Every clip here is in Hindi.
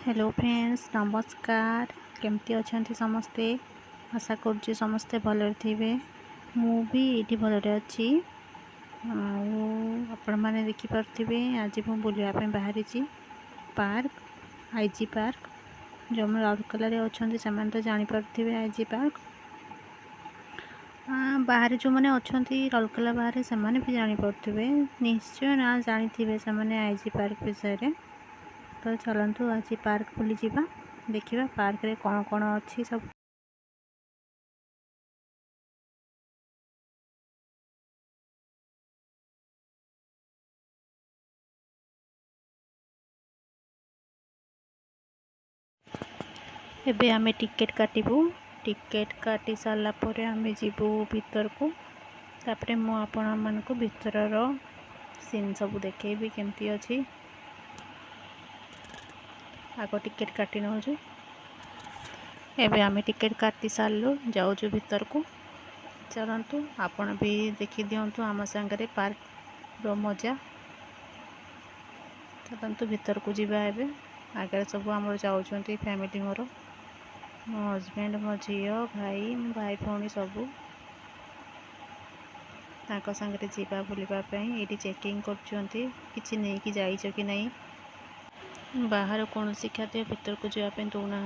हेलो फ्रेंड्स नमस्कार केमती अच्छा समस्ते आशा करुँच समस्ते भलरे थे मु भी ये भलरे अच्छी आपण मैंने देखिपे आज मुझे बुलापी बाहरी पार्क आईजी पार्क जो राउरकेला अच्छा से तो जापे आईजी पार्क बाहर जो मैंने अच्छा राउरकेला बाहर से भी जापे निश्चय ना जानी से आईजी पार्क विषय तो चलतु आज पार्क बुली जावा देखा पार्क रे कौन कौन अच्छी सब एबे आमे टिकेट काटिबू टिकेट काटी सारा पर आमे जीवू भीतर को तापरे मु आपण मानक भीतर सीन सब देखेबी केमती अच्छी आग टिकेट काटी नौजु एबे आमे टिकेट काटी सारू जाऊँ भीतर को चलतु आपण भी देखी दिंतु आम सांगे पार्क रो मजा चलतु भीतर को जीवा एबे आगे सब आम जाऊँ फैमिली मोर मो हजबैंड मो झी भाई भाई भौणी सबू तांको सांगे जीवा बुलापी ये चेकिंग करछंती किछि नहीं कि जाइछ कि नहीं बाहर कौन खाद्य भीतर को जावाई दौना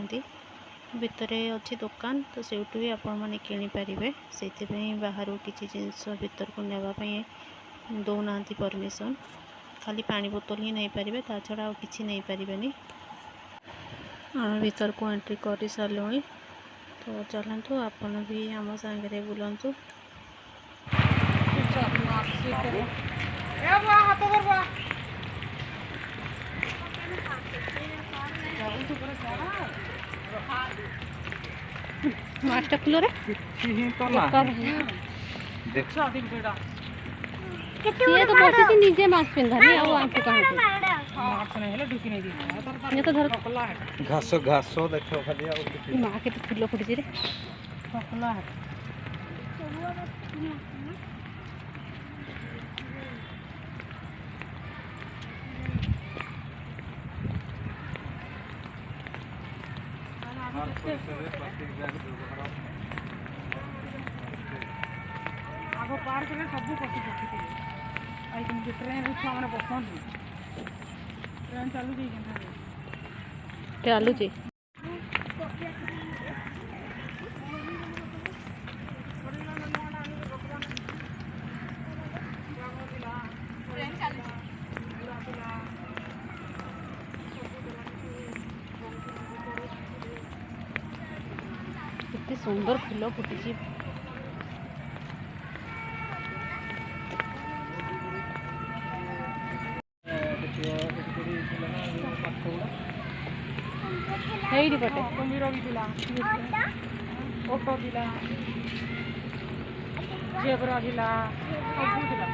भितर अच्छी दुकान तो सेठू ही आपण मैंने किनीपारे से बाहर किसी जिनस भीतर को नापी दौना परमिशन खाली पानी बोतल ही नहीं पारे ता छड़ा कि नहीं पारे भीतर को एंट्री कर सारूँ तो चलतु आपन भी आम सांगे बुलतु मास्टर खुलो रे ये तो बसी थी नीचे मास्क पिंधा नहीं ଆଉ आंखୁ कहां मास्क नहीं हेले ढुकी नहीं दी ये तो धर घास घास देखो खाली आ मां के तो फुलो फुटी रे पकला है आग पार्क में सब पशु पक्षी थे ट्रेन छुआ मैंने बसती ट्रेन चलुची कितनी सुंदर फूल फुटी ହେଇଟି ପଟେ କୁମ୍ଭୀର ବି ଥିଲା ଓଟ ଥିଲା ଜେବ୍ରା ଥିଲା ସବୁ ଥିଲା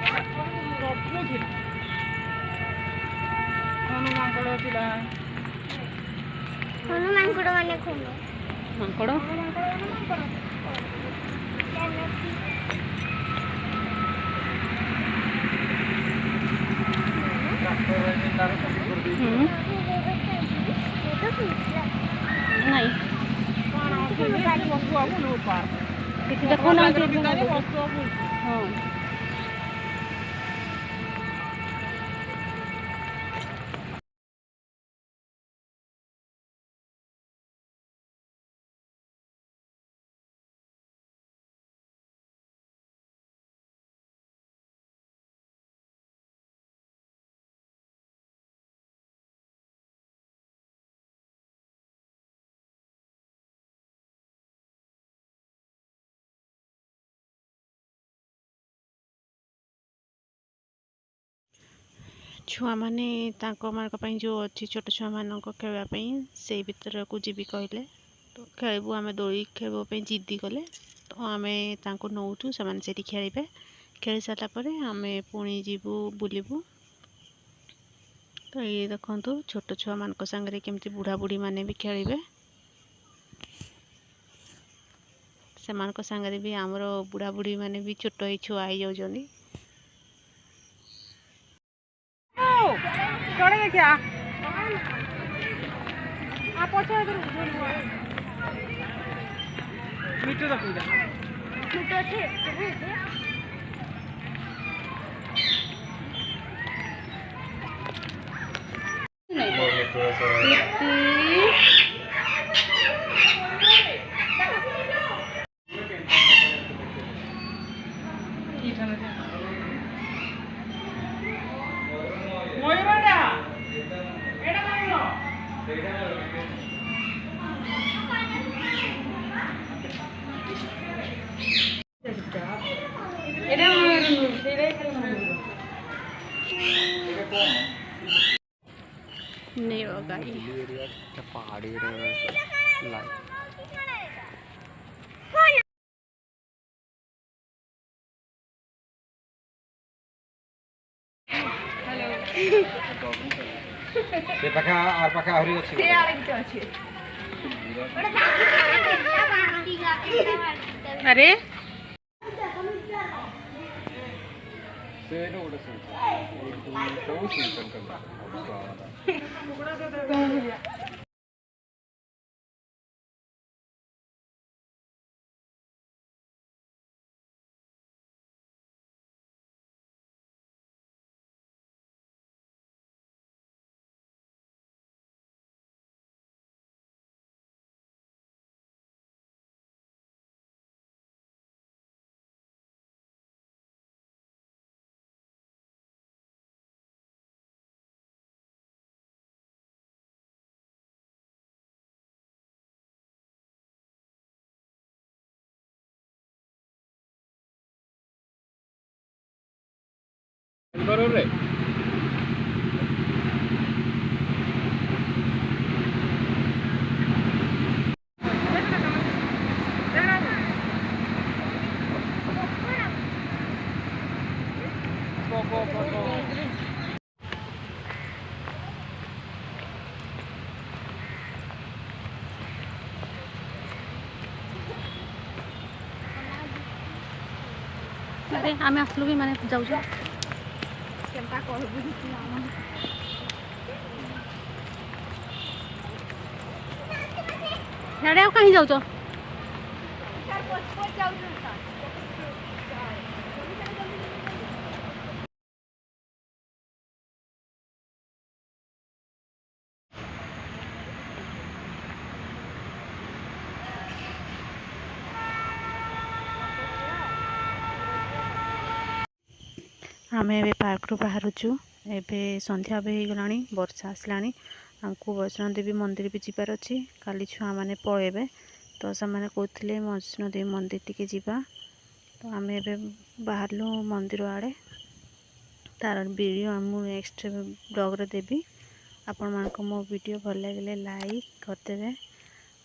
ହନୁ ମାଙ୍କଡ଼ ଥିଲା हनु मांकुड़ माने खूब ମାଙ୍କଡ଼ नहीं देखो ना हाँ छुआ मैंने जो अच्छी छोट छुआ मान खेलवाई से भर को जी कहले तो खेलू आम दोली खेलवाई जिद्दी कले तो आम नौचु से खेलें खेल सारापर आम पुणी जीवु बुलबू तो ये देखु छोट छुआ मान सांगे केमती बुढ़ा बुढ़ी मैंने भी खेलें से सांगे भी आमर बुढ़ा बुढ़ी मैंने भी छोट ही छुआ हो जाऊँ क्या ମିଟୁ ରଖିଲା ମିଟୁ ଅଛି नीलगाई पहाड़ी लाइट ସେ ପାଖା ଆର ପାଖା ଆହୁରି ଅଛି ସେ ଆରେ କିଛି ଅଛି अरे ସେ ଗୋଟେ କୋଉ ସିନ୍ रे अरे आम आसलु कि माने जाऊ सियाड़े कहीं जाऊ आम ए पार्क रू बाहरुचु एबे संध्या भी होगलानी वर्षा आसलानी आमको वैष्णो देवी मंदिर भी जीवार अच्छी काली छुआ मैंने पलैबे तो से कहते वैष्णो देवी मंदिर टिके जीवा तो आम ए बाहरलु मंदिर आड़े तार वीडियो आम नेक्स्ट ब्लॉग रे देवी आपण मानको मो वीडियो भल लगे लाइक करदेवे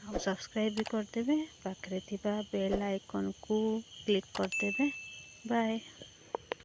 और सब्सक्राइब भी करदेवे पाखरे थिबा बेल आइकन को क्लिक करदेवे बाय।